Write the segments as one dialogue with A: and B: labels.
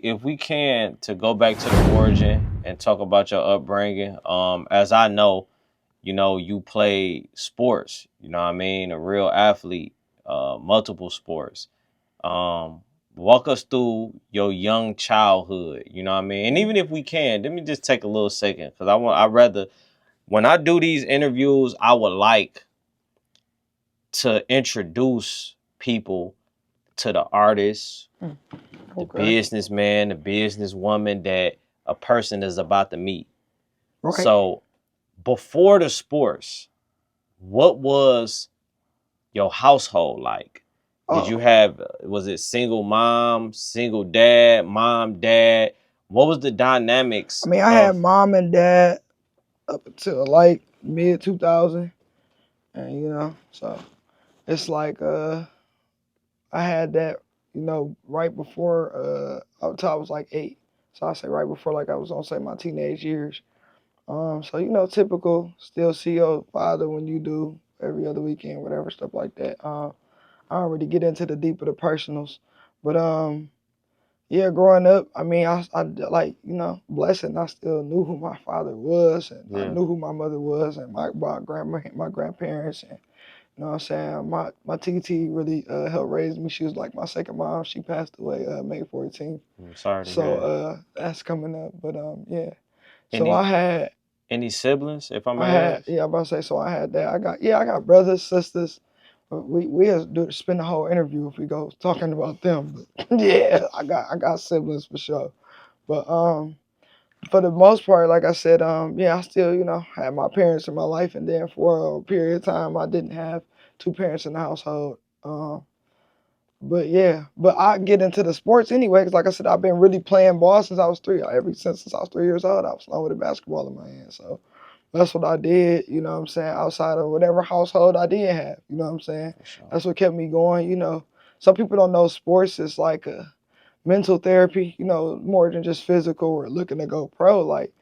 A: if we can to go back to the origin and talk about your upbringing, as I know, you play sports, you know what I mean, a real athlete, multiple sports. Um, Walk us through your young childhood, you know what I mean? And even if we can, let me just take a little second because I rather when I do these interviews, I would like to introduce people to the artists, the
B: Okay.
A: businessman, the businesswoman that a person is about to meet.
B: Right.
A: So before the sports, what was your household like? Did you
B: Oh,
A: have, was it single mom, single dad, mom, dad? What was the
B: I
A: dynamics
B: mean, I had
A: of,
B: mom and dad up until like mid 2000, and so it's like I had that right before until I was like 8. So I say right before like I was gonna say my teenage years. So typical still see your father when you do every other weekend, whatever stuff like that. I don't really get into the deep of the personals, but yeah, growing up, I mean, I like blessing. I still knew who my father was, and I
A: yeah,
B: knew who my mother was, and my grandparents, and what I'm saying, my TT really helped raise me. She was like my second mom. She passed away May 14th,
A: I'm sorry to
B: so
A: hear.
B: that's coming up. But yeah, so
A: Any any siblings, if I
B: I
A: may
B: had
A: ask?
B: yeah, I'm about to say so I had that. I got brothers, sisters. We have to spend the whole interview if we go talking about them. But yeah, I got siblings for sure. But for the most part, like I said, yeah, I still had my parents in my life, and then for a period of time, I didn't have two parents in the household. But yeah, but I get into the sports anyway, because like I said, I've been really playing ball since I was 3. Since I was 3 years old, I was playing with a basketball in my hand. So that's what I did, you know what I'm saying, outside of whatever household I did have, you know what I'm saying?
A: For sure.
B: That's what kept me going. Some people don't know sports is like a mental therapy, more than just physical or looking to go pro. Like,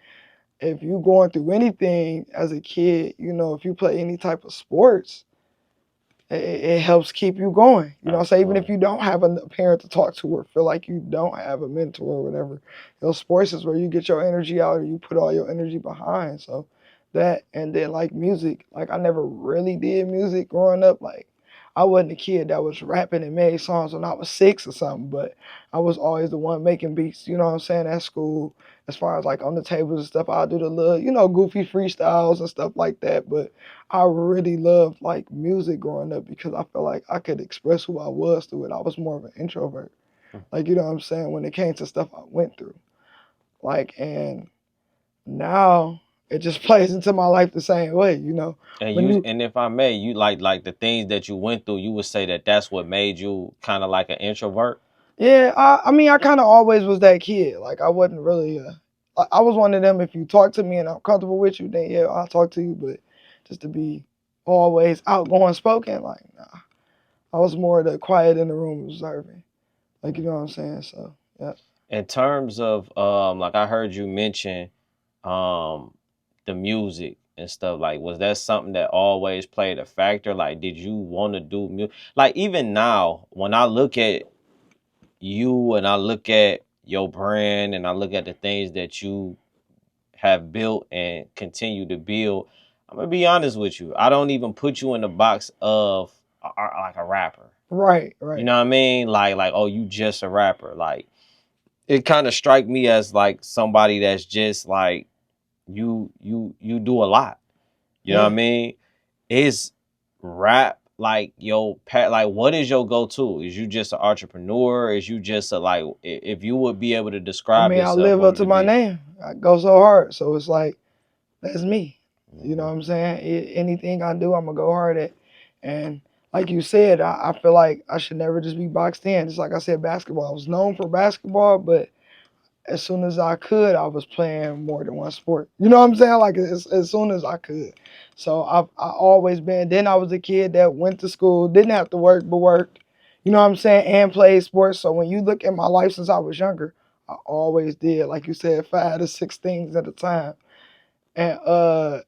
B: if you going through anything as a kid, if you play any type of sports, it helps keep you going. You know what I'm saying? Even if
A: Absolutely.
B: you don't have a parent to talk to or feel like you don't have a mentor or whatever, sports is where you get your energy out or you put all your energy behind. So that, and then like music, like I never really did music growing up. Like I wasn't a kid that was rapping and made songs when I was 6 or something, but I was always the one making beats, you know what I'm saying, at school. As far as like on the tables and stuff, I'll do the little, goofy freestyles and stuff like that. But I really loved like music growing up because I felt like I could express who I was through it. I was more of an introvert. Like, you know what I'm saying, when it came to stuff I went through. Like, and now it just plays into my life the same way.
A: And
B: When you
A: and if I may, you like the things that you went through, you would say that that's what made you kind of like an introvert.
B: Yeah, I mean I kinda always was that kid. Like I wasn't really I was one of them, if you talk to me and I'm comfortable with you, then yeah, I'll talk to you. But just to be always outgoing spoken, like nah. I was more the quiet in the room observing. Like, you know what I'm saying? So, yeah.
A: In terms of like I heard you mention um the music and stuff, like was that something that always played a factor? Like did you want to do music? Like even now when I look at you and I look at your brand and I look at the things that you have built and continue to build, I'm gonna be honest with you. I don't even put you in the box of like a rapper.
B: Right,
A: You
B: right.
A: know what I mean? Like oh, you just a rapper. Like it kind of strike me as like somebody that's just like you do a lot. You know what I
B: Yeah.
A: mean? Is rap like your pat? Like what is your go to? Is you just an entrepreneur? Is you just a like? If you would be able to
B: I
A: describe
B: mean, I
A: yourself,
B: live
A: what
B: up
A: would
B: to
A: it
B: my
A: be?
B: name. I go so hard. So it's like, that's me. You know
A: Mhm.
B: what I'm saying? Anything I do, I'm going to go hard at. And like you said, I feel like I should never just be boxed in. Just like I said, basketball. I was known for basketball, but as soon as I could, I was playing more than one sport. You know what I'm saying? Like as soon as I could. So I always been. Then I was a kid that went to school, didn't have to work, but worked. You know what I'm saying? And played sports. So when you look at my life since I was younger, I always did, like you said, 5 to 6 things at a time. And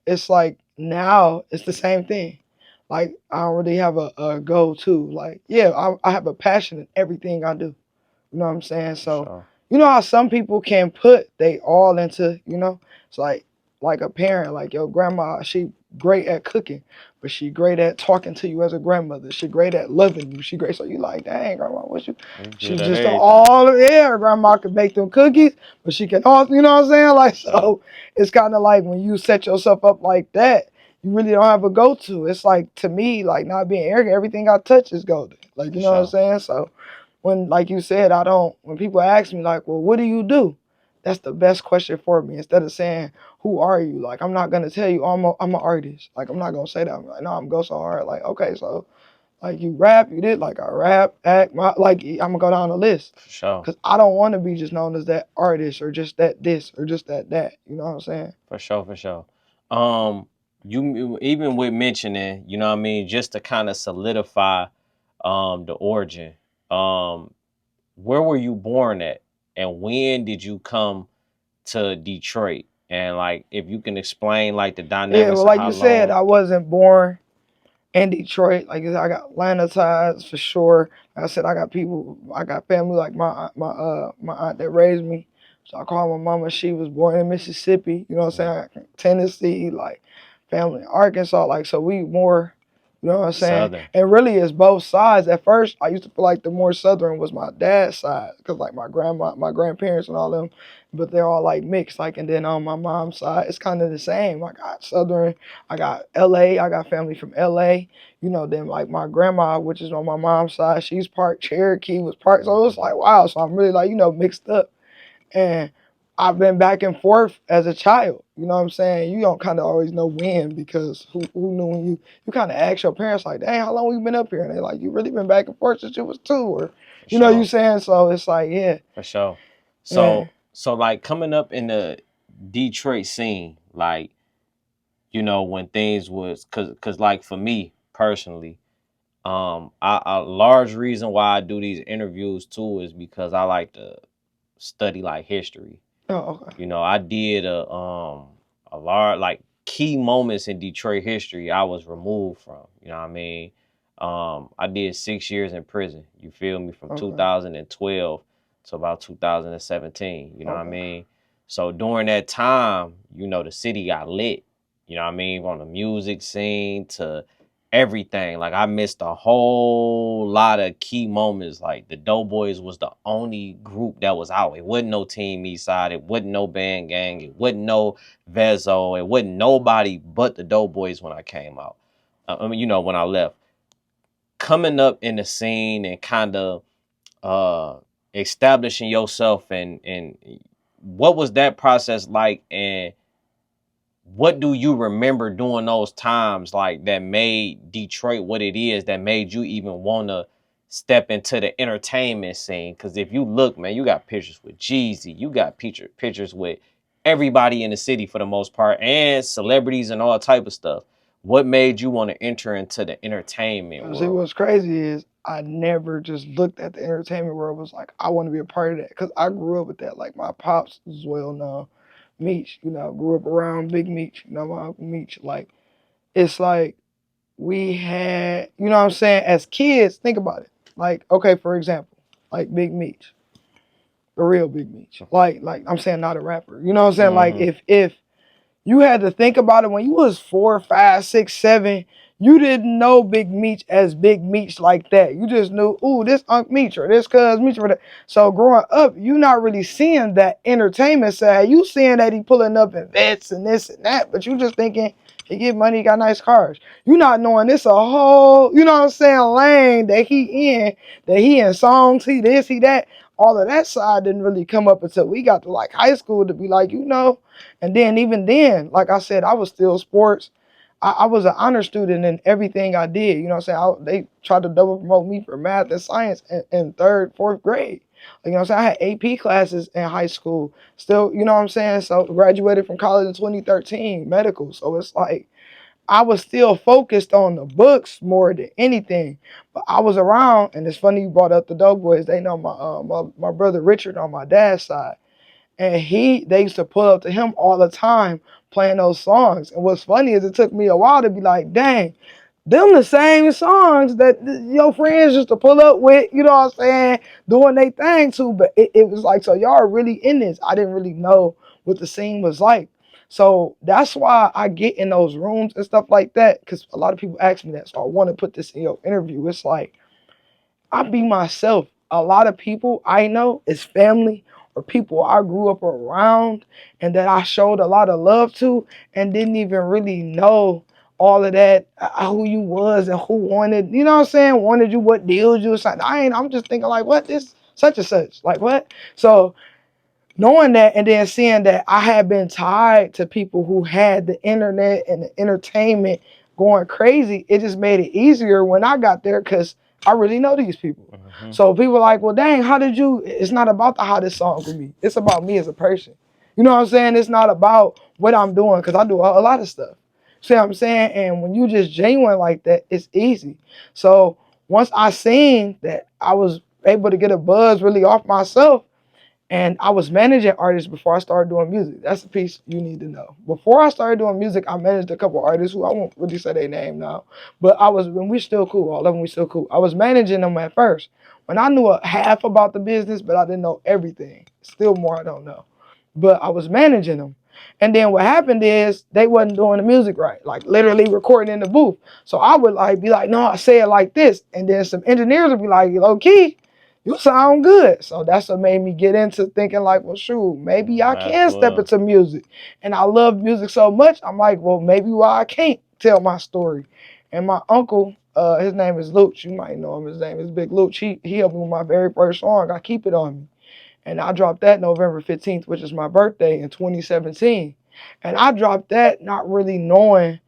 B: it's like now it's the same thing. Like I don't really have a go to. Like, yeah, I have a passion in everything I do. You know what I'm saying?
A: For
B: So
A: sure.
B: you know how some people can put they all into, it's like a parent, like your grandma, she great at cooking, but she great at talking to you as a grandmother. She great at loving you. She great, so you like, dang, grandma, what you?
A: You good
B: She
A: at
B: just
A: everything.
B: all, yeah, her grandma can make them cookies, but she can also, you know what I'm saying? Like,
A: For sure.
B: so it's kind of like when you set yourself up like that, you really don't have a go-to. It's like, to me, like, not being arrogant, everything I touch is golden. Like,
A: For
B: you know what I'm
A: sure.
B: saying? So when, like you said, when people ask me, like, well, what do you do? That's the best question for me. Instead of saying, who are you? Like, I'm not going to tell you, oh, I'm an artist. Like, I'm not going to say that. I'm like, no, I'm Gohso hard. Like, okay, so, like, you rap, you did, like, I rap, act, like, I'm going to go down the list.
A: For sure.
B: Because I don't want to be just known as that artist or just that this or just that. You know what I'm saying?
A: For sure. For sure. Um, you even with mentioning, you know what I mean, just to kind of solidify the origin. Um, where were you born at, and when did you come to Detroit? And like, if you can explain like the
B: Yeah, well,
A: dynamics of
B: like
A: how
B: you said,
A: long.
B: I wasn't born in Detroit. Like I got Atlanta ties for sure. Like I said, I got family like my aunt that raised me. So I call my mama. She was born in Mississippi. You know what I'm saying?
A: Mhm.
B: I got Tennessee, like family in Arkansas. Like so, we more. You know what I'm saying?
A: Southern.
B: And really, it's both sides. At first, I used to feel like the more southern was my dad's side, because like my grandma, my grandparents, and all them, but they're all like mixed. Like, and then on my mom's side, it's kind of the same. I got southern, I got LA, I got family from LA. Then like my grandma, which is on my mom's side, she's part Cherokee, was part. So it's
A: Mhm.
B: like wow. So I'm really like mixed up, and I've been back and forth as a child. You know what I'm saying? You don't kind of always know when, because who knew when you kind of ask your parents like, dang, how long you been up here? And they're like, you really been back and forth since you was 2, or
A: For
B: you
A: sure.
B: saying? So it's like, yeah,
A: For sure.
B: yeah.
A: So like coming up in the Detroit scene, like, when things was cause like for me personally, a large reason why I do these interviews too is because I like to study like history.
B: Oh, okay.
A: I did a large like key moments in Detroit history I was removed from. You know what I mean? I did 6 years in prison. You feel me? From
B: Okay.
A: 2012 to about 2017. You know what I
B: Okay.
A: mean? So during that time, the city got lit. You know what I mean? From the music scene to everything. Like I missed a whole lot of key moments. Like the Doughboys was the only group that was out. It wasn't no Team Eastside. It wasn't no Band Gang. It wasn't no Vezo. It wasn't nobody but the Doughboys when I came out. I mean, when I left. Coming up in the scene and kind of uh establishing yourself, and what was that process like, and what do you remember during those times like that made Detroit what it is, that made you even want to step into the entertainment scene? Because if you look, man, you got pictures with Jeezy, you got pictures with everybody in the city for the most part, and celebrities and all type of stuff. What made you want to enter into the entertainment
B: See,
A: world?
B: what's crazy is I never just looked at the entertainment world was like I want to be a part of that, because I grew up with that. Like my pops is well known, Meech. Grew up around Big Meech. My Uncle Meech. Like it's like we had, what I'm saying, as kids. Think about it. Like okay, for example, like Big Meech, the real Big Meech. Like I'm saying, not a rapper. You know what I'm saying? Like
A: Mm-hmm.
B: if you had to think about it when you was 4, 5, 6, 7. You didn't know Big Meech as Big Meech like that. You just knew, ooh, this Unc Meech or this Cuz Meech or that. So growing up, you not really seeing that entertainment side. You seeing that he pulling up in vets and this and that, but you just thinking he get money, he got nice cars. You not knowing this a whole, you know what I'm saying, lane that he in songs, he this, he that. All of that side didn't really come up until we got to like high school to be like, and then even then, like I said, I was still sports. I was an honor student in everything I did. You know what I'm saying? They tried to double promote me for math and science in third, fourth grade. You know what I'm saying? I had AP classes in high school. Still, you know what I'm saying? So graduated from college in 2013, medical. So it's like I was still focused on the books more than anything. But I was around, and it's funny you brought up the Doughboys. They know my brother Richard on my dad's side, and they used to pull up to him all the time playing those songs. And what's funny is it took me a while to be like, dang, them the same songs that your friends used to pull up with, you know what I'm saying, doing their thing too. But it was like, so y'all are really in this. I didn't really know what the scene was like. So that's why I get in those rooms and stuff like that. Because a lot of people ask me that. So I want to put this in your interview. It's like, I be myself. A lot of people I know is family or people I grew up around and that I showed a lot of love to and didn't even really know all of that, who you was and who wanted, you know what I'm saying, wanted you, what deals you, something. I'm just thinking like, what, this such and such, like what? So knowing that and then seeing that I had been tied to people who had the internet and the entertainment going crazy, it just made it easier when I got there because I really know these people.
A: Mm-hmm.
B: So people are like, well, dang, how did you? It's not about the hottest song for me. It's about me as a person. You know what I'm saying? It's not about what I'm doing because I do a lot of stuff. See what I'm saying? And when you just genuine like that, it's easy. So once I seen that I was able to get a buzz really off myself, and I was managing artists before I started doing music. That's the piece you need to know. Before I started doing music, I managed a couple artists who I won't really say their name now. But I was, when we still cool, all of them we still cool. I was managing them at first. When I knew a half about the business, but I didn't know everything. Still more I don't know. But I was managing them. And then what happened is they wasn't doing the music right, like literally recording in the booth. So I would like be like, no, I say it like this. And then some engineers would be like, low key, you sound good. So that's what made me get into thinking like, well, shoot, maybe I
A: Might as
B: can step
A: well.
B: into music. And I love music so much, I'm like, well, maybe why I can't tell my story. And my uncle, his name is Luch. You might know him. His name is Big Luch. He helped me with my very first song. I Keep It On Me. And I dropped that November 15th, which is my birthday in 2017. And I dropped that not really knowing,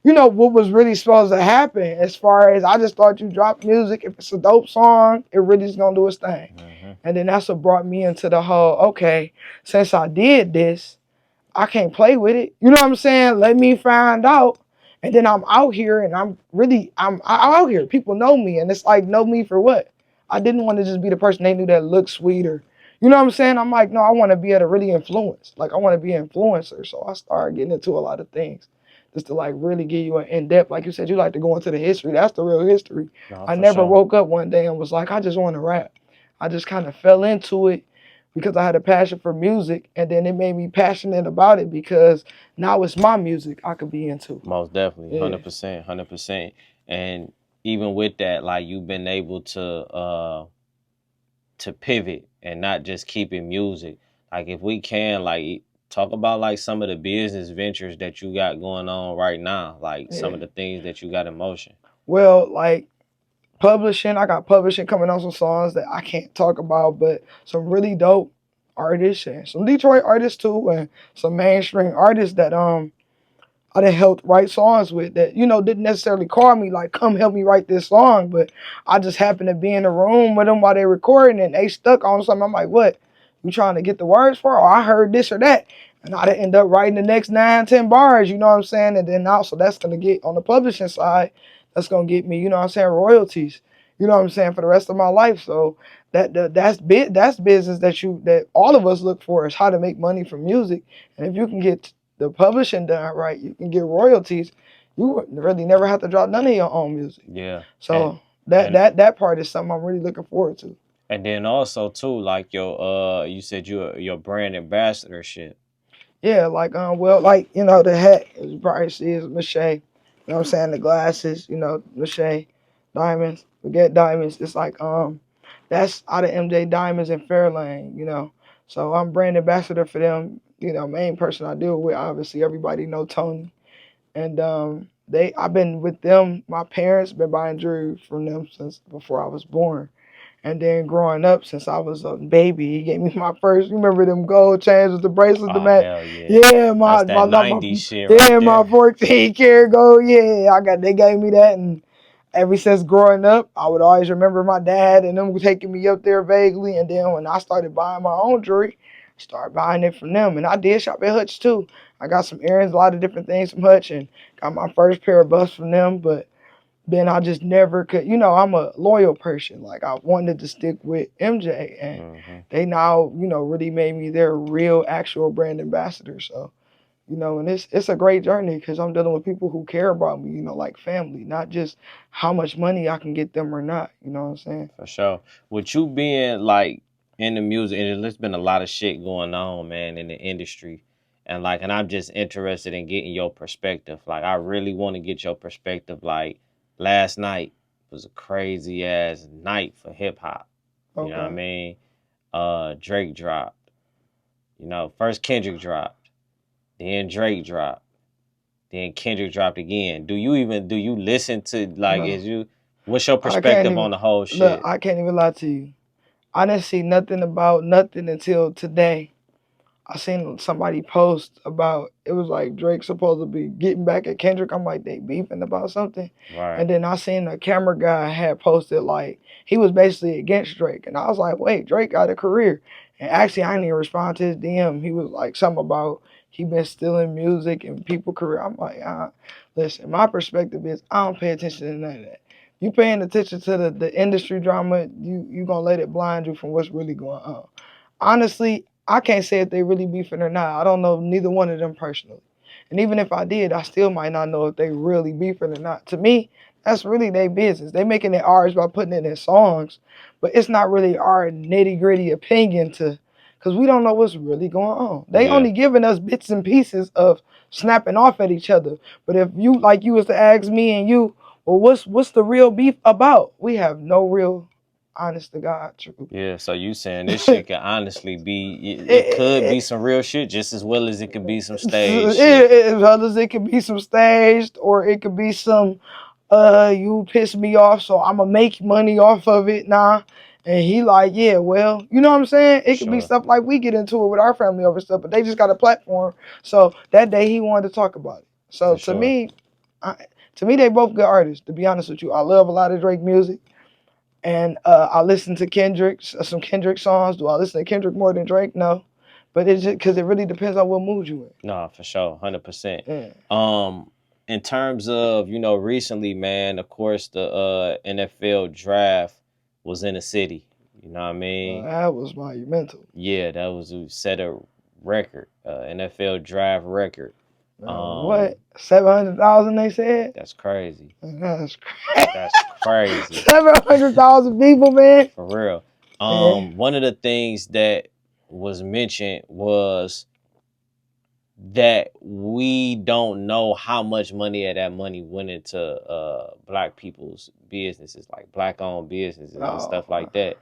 B: you know, what was really supposed to happen. As far as I just thought you drop music, if it's a dope song, it really is gonna do its thing.
A: Mm-hmm.
B: And then that's what brought me into the whole, okay, since I did this, I can't play with it. You know what I'm saying? Let me find out. And then I'm out here and I'm out here. People know me and it's like, know me for what? I didn't want to just be the person they knew that looked sweeter. You know what I'm saying? I'm like, no, I want to be able to really influence. Like I want to be an influencer. So I started getting into a lot of things. Just to like really give you an in-depth, like you said, you like to go into the history. That's the real history.
A: No,
B: I
A: for
B: never
A: sure.
B: woke up one day and was like, I just want to rap. I just kind of fell into it because I had a passion for music, and then it made me passionate about it because now it's my music I could be into.
A: Most definitely,
B: Yeah,
A: 100%, 100%. And even with that, like you've been able to pivot and not just keep it music. Like if we can, like talk about like some of the business ventures that you got going on right now, like some
B: yeah.
A: of the things that you got in motion.
B: Well, like publishing, I got publishing coming on some songs that I can't talk about, but some really dope artists and some Detroit artists too, and some mainstream artists that I done helped write songs with that, you know, didn't necessarily call me like, come help me write this song, but I just happened to be in the room with them while they recording and they stuck on something. I'm like, what? You trying to get the words for? Or I heard this or that. And I'd end up writing the next 9, 10 bars, you know what I'm saying? And then also that's gonna get on the publishing side, that's gonna get me, you know what I'm saying, royalties. You know what I'm saying, for the rest of my life. So that's business that all of us look for is how to make money from music. And if you can get the publishing done right, you can get royalties. You really never have to drop none of your own music.
A: Yeah. And
B: So that
A: and
B: that that part is something I'm really looking forward to.
A: and then also too, like your you said your brand ambassadorship.
B: Yeah, like well, like you know, the hat as you probably see is Mache. You know what I'm saying? The glasses, you know, Mache, diamonds. Forget diamonds. It's like that's out of MJ Diamonds in Fairlane, you know. So I'm brand ambassador for them. You know, main person I deal with, obviously everybody know Tony. And I've been with them. My parents been buying jewelry from them since before I was born. And then growing up, since I was a baby, he gave me my first. You remember them gold chains with the bracelets, the
A: Oh
B: mat?
A: hell yeah.
B: Yeah,
A: That's
B: my
A: that
B: my my,
A: 90s shit right
B: yeah, my
A: there.
B: 14 karat gold. Yeah, I got. They gave me that, and ever since growing up, I would always remember my dad and them taking me up there vaguely. And then when I started buying my own jewelry, I started buying it from them. And I did shop at Hutch too. I got some earrings, a lot of different things from Hutch, and got my first pair of busts from them. But then I just never could, you know, I'm a loyal person. Like I wanted to stick with MJ, and
A: Hmm.
B: they now, you know, really made me their real actual brand ambassador. So And it's a great journey because I'm dealing with people who care about me, like family, not just how much money I can get them or not. You know what I'm saying?
A: For sure. With you being like in the music, and there's been a lot of shit going on, man, in the industry. And I'm just interested in getting your perspective. Like I really want to get your perspective. Like last night was a crazy ass night for hip hop. You know what I
B: Okay.
A: mean? Drake dropped. First Kendrick dropped, then Drake dropped, then Kendrick dropped again. Do you listen to like
B: No,
A: is you what's your
B: I can't
A: perspective
B: even
A: on the whole
B: look.
A: shit?
B: I can't even lie to you. I didn't see nothing about nothing until today. I seen somebody post about it was like Drake supposed to be getting back at Kendrick. I'm like, they beefing about something.
A: Right.
B: And then I seen a camera guy had posted like he was basically against Drake. And I was like, wait, Drake got a career. And actually I didn't even respond to his DM. He was like something about he been stealing music and people career. I'm like, listen, my perspective is I don't pay attention to none of that. You paying attention to the industry drama, you gonna let it blind you from what's really going on. Honestly, I can't say if they really beefing or not. I don't know neither one of them personally. And even if I did, I still might not know if they really beefing or not. To me, that's really their business. They making it ours by putting it in songs, but it's not really our nitty gritty opinion to, because we don't know what's really going on. They
A: Yeah.
B: only giving us bits and pieces of snapping off at each other. But if you was to ask me and you, well, what's the real beef about? We have no real, honest to God truth.
A: Yeah, so you saying this shit could honestly be it could
B: it,
A: be some real shit just as well as it could be some stage shit.
B: it could be some staged or it could be some you piss me off so I'ma make money off of it now. And he like, yeah, well, you know what I'm saying?
A: For
B: It could be
A: sure.
B: stuff like we get into it with our family over stuff, but they just got a platform. So that day he wanted to talk about it. So
A: For
B: to
A: sure.
B: me, they both good artists. To be honest with you, I love a lot of Drake music. And I listen to Kendrick, some Kendrick songs. Do I listen to Kendrick more than Drake? No, but it's just because it really depends on what mood you
A: No, for sure. 100%.
B: in. Yeah.
A: Um in terms of, recently, man, of course the NFL draft was in the city. You know what I mean?
B: That was monumental.
A: Yeah, that was set a record, NFL draft record.
B: What 700,000 they said?
A: That's crazy.
B: That's crazy.
A: That's crazy.
B: 700,000 people, man.
A: For real.
B: Yeah.
A: One of the things that was mentioned was that we don't know how much money of that money went into black people's businesses, like black owned businesses and stuff
B: Oh.
A: like that.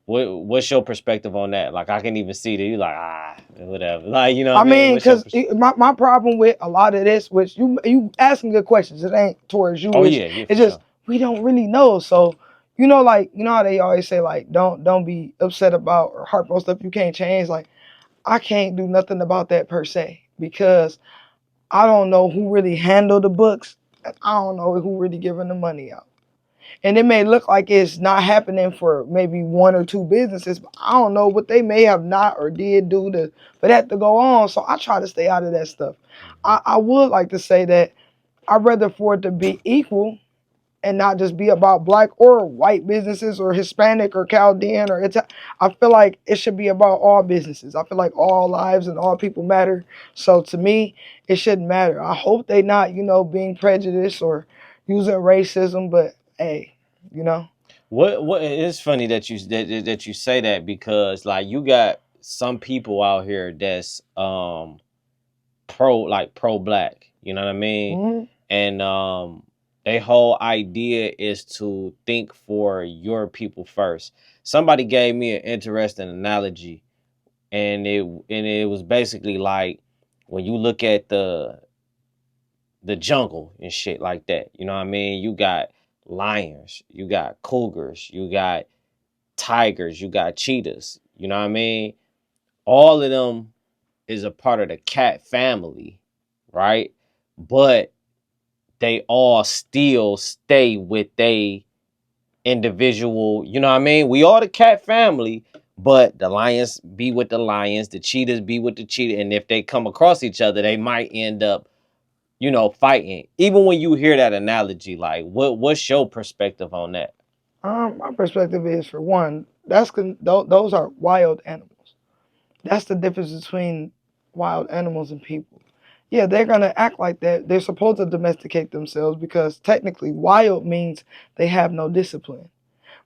A: What's your perspective on that? Like I can even see that you like whatever. Like you know what
B: I
A: I mean?
B: mean,
A: What's your
B: because my problem with a lot of this, which you asking good questions, it ain't towards you.
A: Oh
B: It's
A: yeah,
B: it's
A: for
B: just
A: sure.
B: we don't really know. So like how they always say like don't be upset about or harp on stuff you can't change. Like I can't do nothing about that per se because I don't know who really handled the books. And I don't know who really giving the money out. And it may look like it's not happening for maybe one or two businesses, but I don't know what they may have not or did do for that to go on. So I try to stay out of that stuff.
A: Mhm.
B: I would like to say that I'd rather for it to be equal and not just be about black or white businesses or Hispanic or Chaldean or I feel like it should be about all businesses. I feel like all lives and all people matter. So to me, it shouldn't matter. I hope they not, being prejudiced or using racism, but hey, you know.
A: What it's funny that you say that because like you got some people out here that's pro black, you know what I mean?
B: Mhm.
A: And their whole idea is to think for your people first. Somebody gave me an interesting analogy and it was basically like when you look at the jungle and shit like that. You know what I mean? You got lions, you got cougars, you got tigers, you got cheetahs. You know what I mean? All of them is a part of the cat family, right? But they all still stay with they individual, you know what I mean? We all the cat family, but the lions be with the lions, the cheetahs be with the cheetah, and if they come across each other, they might end up, fighting. Even when you hear that analogy, like what's your perspective on that?
B: My perspective is for one, those are wild animals. That's the difference between wild animals and people. Yeah, they're gonna act like that. They're supposed to domesticate themselves because technically wild means they have no discipline.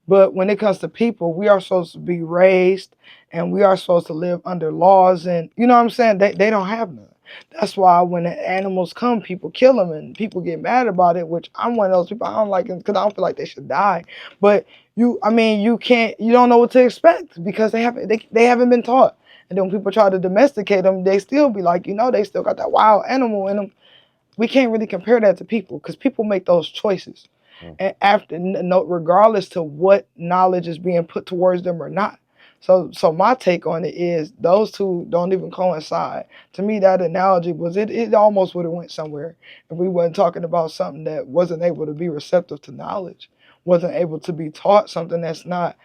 B: But when it comes to people, we are supposed to be raised and we are supposed to live under laws. And you know what I'm saying? They don't have none. That's why when the animals come, people kill them and people get mad about it, which I'm one of those people. I don't like it because I don't feel like they should die. But I mean, you don't know what to expect because they haven't been taught. And then when people try to domesticate them, they still be like, they still got that wild animal in them. We can't really compare that to people because people make those choices, and after no, regardless to what knowledge is being put towards them or not. So my take on it is those two don't even coincide. To me, that analogy was it almost would have went somewhere if we wasn't talking about something that wasn't able to be receptive to knowledge, wasn't able to be taught something that's not.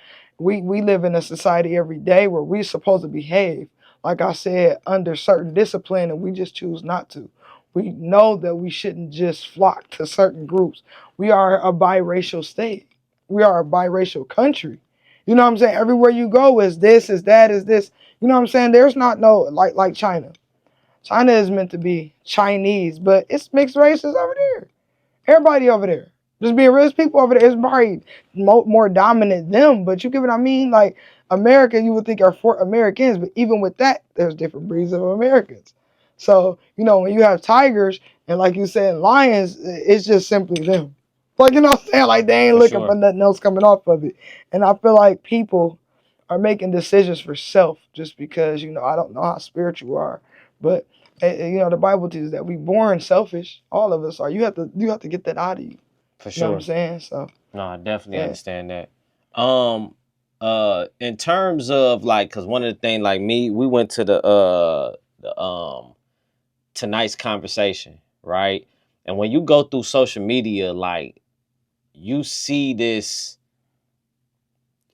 B: We live in a society every day where we're supposed to behave, like I said, under certain discipline, and we just choose not to. We know that we shouldn't just flock to certain groups. We are a biracial state. We are a biracial country. You know what I'm saying? Everywhere you go is this, is that, is this. You know what I'm saying? There's not no like China. China is meant to be Chinese, but it's mixed races over there. Everybody over there. Just being real, people over there is probably more dominant them, but you get what I mean? Like America, you would think are for Americans, but even with that, there's different breeds of Americans. So, when you have tigers and like you said, lions, it's just simply them. Like, you know what I'm saying? Like they ain't
A: For
B: looking for
A: sure.
B: nothing else coming off of it. And I feel like people are making decisions for self just because, I don't know how spiritual you are, but the Bible teaches that we born selfish. All of us are. You have to get that out of you.
A: For
B: You know what I'm
A: sure.
B: saying? So
A: No, I definitely
B: yeah,
A: understand that. Um, in terms of like, cause one of the things, like me, we went to the tonight's conversation, right? And when you go through social media, like you see this,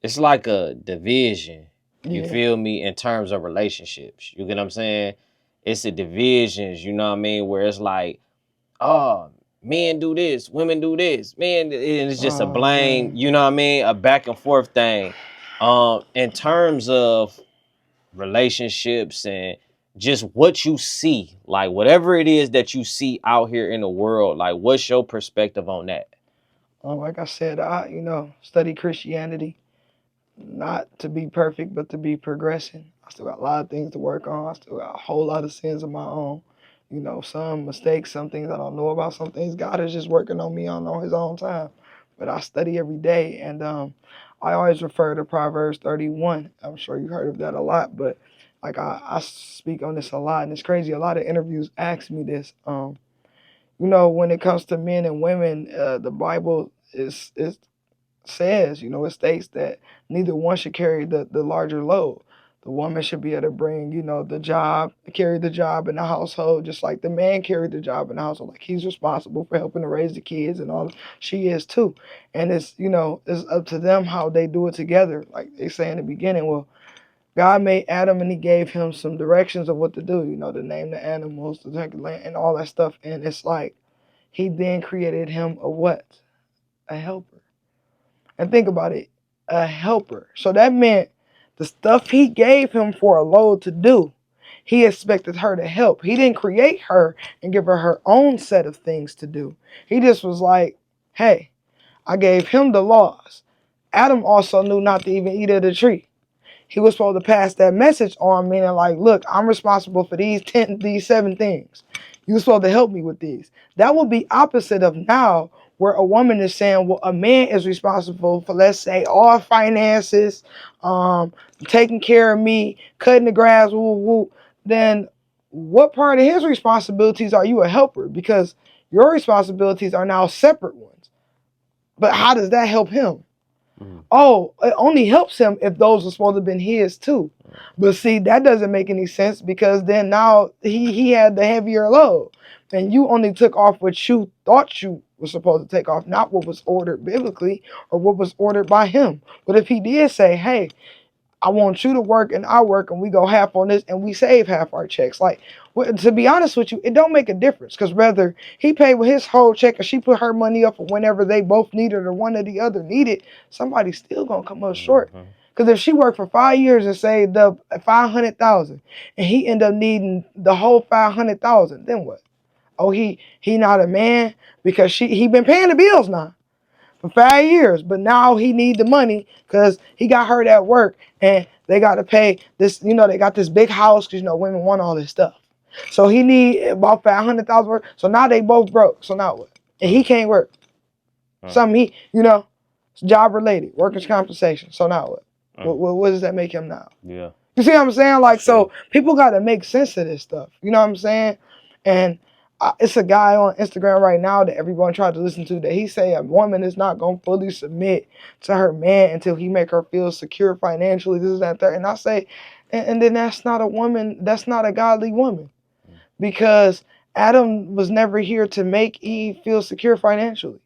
A: it's like a division. You
B: yeah,
A: feel me? In terms of relationships, you get what I'm saying? It's the divisions, you know what I mean? Where it's like, oh, men do this, women do this, and it's just a
B: oh
A: blame,
B: man,
A: you know what I mean? A back and forth thing. In terms of relationships and just what you see, like whatever it is that you see out here in the world, like what's your perspective on that?
B: like I said, I study Christianity, not to be perfect, but to be progressing. I still got a lot of things to work on. I still got a whole lot of sins of my own. Some mistakes, some things I don't know about, some things God is just working on me on His own time. But I study every day, and I always refer to Proverbs 31. I'm sure you heard of that a lot, but like I speak on this a lot, and it's crazy. A lot of interviews ask me this. When it comes to men and women, the Bible is says, it states that neither one should carry the larger load. The woman should be able to bring, carry the job in the household, just like the man carried the job in the household. Like he's responsible for helping to raise the kids and all. She is too. And it's up to them how they do it together. Like they say in the beginning, well, God made Adam and He gave him some directions of what to do. To name the animals, to take the land, and all that stuff. And it's like He then created him a what? A helper. And think about it, a helper. So that meant the stuff He gave him for a load to do, He expected her to help. He didn't create her and give her own set of things to do. He just was like, hey, I gave him the laws. Adam also knew not to even eat of the tree. He was supposed to pass that message on, meaning like, look, I'm responsible for these 7 things. You're supposed to help me with these. That would be opposite of now, where a woman is saying, well, a man is responsible for, let's say, all finances, taking care of me, cutting the grass, woo, woo. Then what part of his responsibilities are you a helper? Because your responsibilities are now separate ones. But how does that help him?
A: Mm.
B: Oh, it only helps him if those are supposed to have been his too. But see, that doesn't make any sense because then now he had the heavier load. And you only took off what you thought you were supposed to take off, not what was ordered biblically or what was ordered by him. But if he did say, hey, I want you to work and I work and we go half on this and we save half our checks. Like, to be honest with you, it don't make a difference because whether he paid with his whole check or she put her money up for whenever they both need it or one or the other need it, somebody's still going to come up short.
A: Mhm.
B: Because if she worked for 5 years and saved up 500,000, and he end up needing the whole 500,000, then what? Oh, he not a man because he been paying the bills now for 5 years, but now he need the money because he got hurt at work and they got to pay this. They got this big house because women want all this stuff. So he need about 500,000 work. So now they both broke. So now what? And he can't work. Something job related, workers' compensation. So now what? What does that make him now?
A: Yeah.
B: You see what I'm saying? Like, so people got to make sense of this stuff. You know what I'm saying? And it's a guy on Instagram right now that everyone tried to listen to that he say a woman is not going to fully submit to her man until he make her feel secure financially, this, that, that. And I say, and then that's not a woman, that's not a godly woman. Because Adam was never here to make Eve feel secure financially.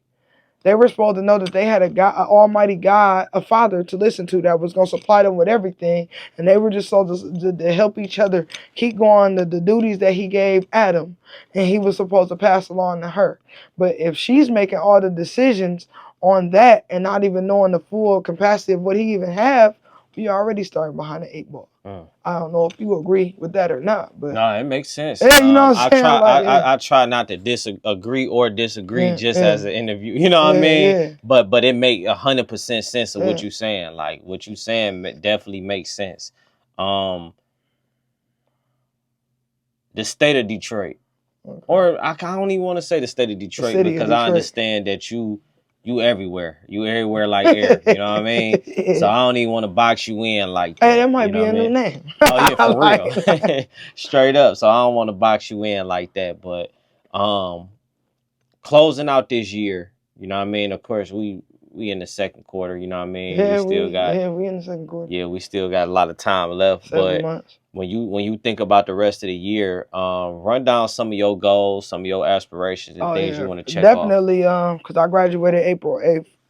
B: They were supposed to know that they had an almighty God, a father to listen to that was going to supply them with everything. And they were just supposed to help each other keep going the duties that he gave Adam. And he was supposed to pass along to her. But if she's making all the decisions on that and not even knowing the full capacity of what he even have, we already starting behind the 8 ball. I don't know if you agree with that or not, but
A: no, it makes sense.
B: yeah, you know what I'm saying.
A: I try not to disagree or disagree just as an interview. You know what I mean?
B: Yeah.
A: But it make 100% sense of what you're saying. Like what you saying definitely makes sense. The state of Detroit, or I don't even want to say the state of Detroit because I understand that you everywhere. You everywhere like air. You know what I mean? So I don't even want to box you in like that.
B: Hey, that might be a new name.
A: Oh yeah, for real. Straight up. So I don't want to box you in like that. But closing out this year, you know what I mean? Of course we in the second quarter, you know what I mean?
B: Yeah, we in the second quarter.
A: Yeah, we still got a lot of time left.
B: 7 months.
A: When you think about the rest of the year, run down some of your goals, some of your aspirations and things you want to check off.
B: Definitely, because I graduated April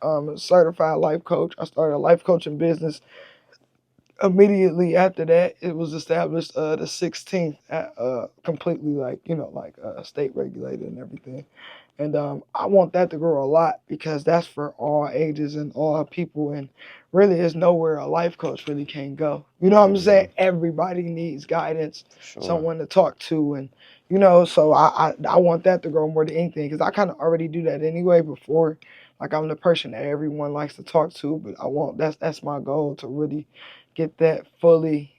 B: 8th, certified life coach. I started a life coaching business. Immediately after that, it was established the 16th, completely state regulated and everything. And I want that to grow a lot because that's for all ages and all people. And really, there's nowhere a life coach really can go. You know what I'm saying? Everybody needs guidance, someone to talk to. And, so I want that to grow more than anything because I kind of already do that anyway before. Like, I'm the person that everyone likes to talk to. But that's my goal, to really get that fully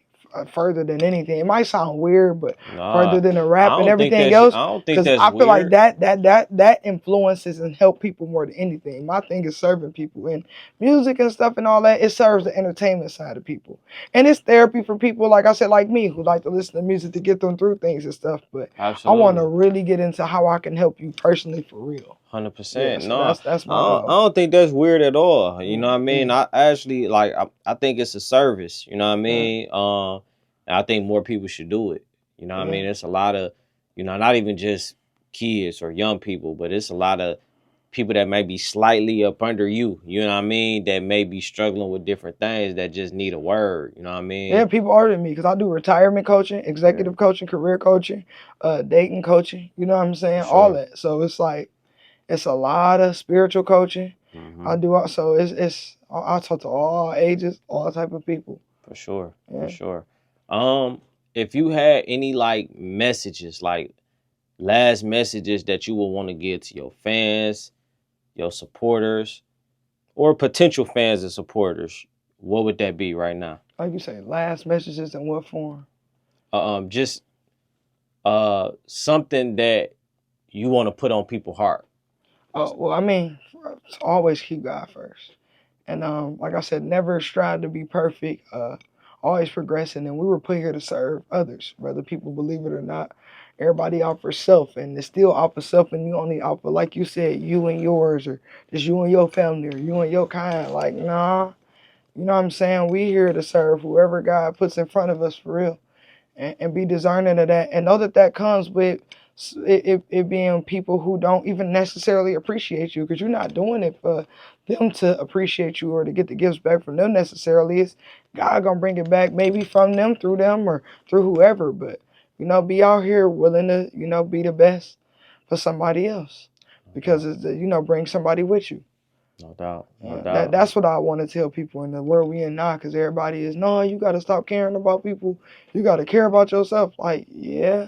B: further than anything. It might sound weird, but further than the rap and everything else.
A: I don't think that's
B: I feel
A: weird.
B: like that influences and help people more than anything. My thing is serving people, and music and stuff and all that. It serves the entertainment side of people, and it's therapy for people like I said, like me, who like to listen to music to get them through things and stuff. But I want to really get into how I can help you personally for real.
A: 100%. No, that's my goal. I don't think that's weird at all. You know what I mean? I actually I think it's a service. You know what I mean? I think more people should do it. You know what I mean? It's a lot of, not even just kids or young people, but it's a lot of people that may be slightly up under you. You know what I mean? That may be struggling with different things that just need a word. You know what I mean?
B: Yeah, people older than me because I do retirement coaching, executive coaching, career coaching, dating coaching. You know what I'm saying? All that. So it's like, it's a lot of spiritual coaching. I do also. I talk to all ages, all type of people.
A: For sure. For sure. If you had any messages, last messages that you would want to give to your fans, your supporters, or potential fans and supporters, what would that be right now?
B: Like you say, last messages in what form?
A: Just something that you want to put on people's heart.
B: Oh, well, I mean, always keep God first. And like I said, never strive to be perfect. Always progressing. And we were put here to serve others, whether people believe it or not. Everybody offers self, and it's still offer self, and you only offer, like you said, you and yours, or just you and your family, or you and your kind. Like, nah, you know what I'm saying? We here to serve whoever God puts in front of us for real, and be discerning of that, and know that comes with it being people who don't even necessarily appreciate you, because you're not doing it for them to appreciate you or to get the gifts back from them necessarily. It's God gonna bring it back maybe from them, through them, or through whoever. But be out here willing to be the best for somebody else, because it's bring somebody with you.
A: No doubt. No
B: Yeah,
A: doubt.
B: that's what I want to tell people in the world we in now, because everybody is, no, you got to stop caring about people. You got to care about yourself. Like, yeah,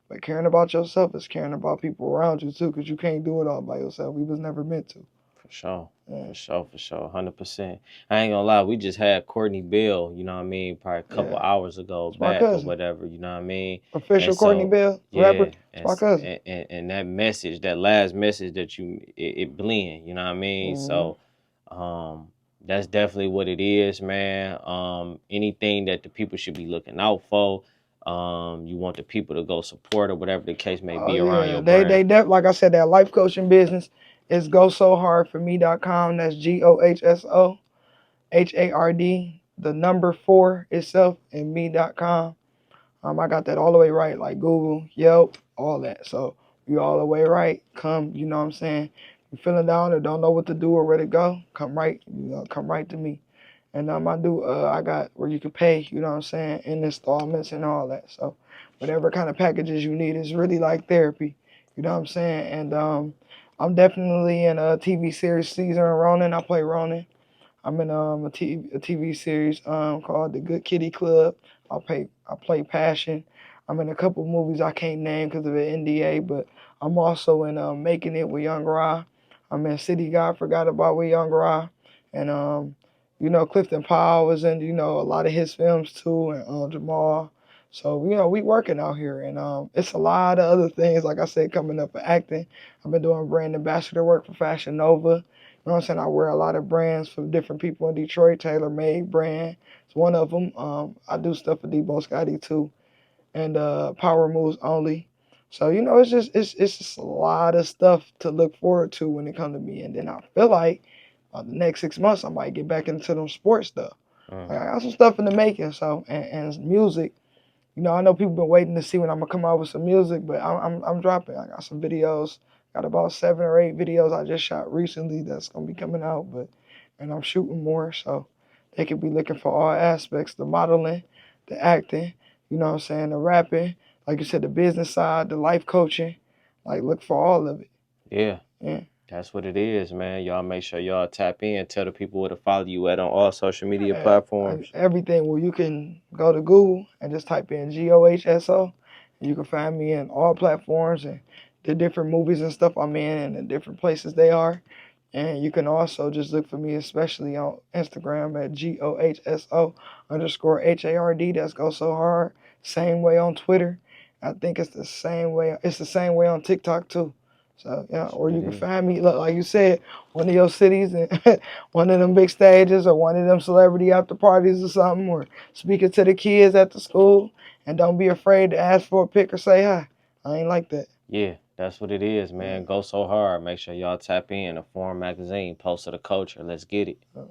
B: but caring about yourself is caring about people around you too, because you can't do it all by yourself. We was never meant to.
A: For sure.
B: Yeah,
A: For sure, for sure. 100%. I ain't gonna lie, we just had Courtney Bill, you know what I mean, probably a couple
B: yeah.
A: hours ago
B: It's my
A: back or
B: cousin.
A: whatever, you know what I mean? And
B: Official Courtney
A: so,
B: Bell, rapper.
A: yeah,
B: It's my cousin.
A: and that message, that last message that it blend, you know what I mean?
B: Hmm.
A: So, that's definitely what it is, man. Anything that the people should be looking out for, you want the people to go support or whatever the case may
B: Oh
A: be around
B: yeah,
A: your brand.
B: like I said, that life coaching business is gosohardforme.com. That's GOHSOHARD, the number 4 itself, and me.com. I got that all the way right, like Google, Yelp, all that. So you all the way right. Come, you know what I'm saying? You feeling down or don't know what to do or where to go? Come right to me. And I got where you can pay, you know what I'm saying, in installments and all that. So whatever kind of packages you need, is really like therapy, you know what I'm saying? And I'm definitely in a TV series season of Ronin. I play Ronin. I'm in a TV series called The Good Kitty Club. I play Passion. I'm in a couple movies I can't name because of an NDA, but I'm also in Making It with Young Ra. I'm in City God Forgot About with Young Ra, and Clifton Powell was in a lot of his films too, and Jamal. So we working out here, and it's a lot of other things like I said coming up for acting. I've been doing brand ambassador work for Fashion Nova. You know what I'm saying? I wear a lot of brands for different people in Detroit. Tailor Made brand is one of them. I do stuff for Debo Scotty too, and Power Moves Only. So it's just a lot of stuff to look forward to when it comes to me. And then I feel like the next 6 months I might get back into them sports stuff.
A: Mm.
B: Like, I got some stuff in the making. So and music. I know people been waiting to see when I'm gonna come out with some music, but I'm dropping. I got some videos. Got about 7 or 8 videos I just shot recently that's gonna be coming out, and I'm shooting more, so they could be looking for all aspects: the modeling, the acting, you know what I'm saying, the rapping, like you said, the business side, the life coaching. Like look for all of it.
A: Yeah.
B: Yeah.
A: That's what it is, man. Y'all make sure y'all tap in. Tell the people where to follow you at on all social media platforms.
B: Everything. Well, you can go to Google and just type in GOHSO, and you can find me in all platforms and the different movies and stuff I'm in and the different places they are. And you can also just look for me, especially on Instagram at GOHSO_HARD. That's Go So Hard. Same way on Twitter. I think it's the same way. It's the same way on TikTok too. So yeah,
A: That's
B: or
A: what
B: you
A: it
B: can
A: is.
B: find me, look, like you said, one of your cities and one of them big stages or one of them celebrity after parties or something, or speaking to the kids at the school. And don't be afraid to ask for a pic or say hi. I ain't like that.
A: Yeah, that's what it is,
B: Yeah.
A: man. Go so hard. Make sure y'all tap in. The Forum Magazine, Post of the Culture. Let's get it.
B: So,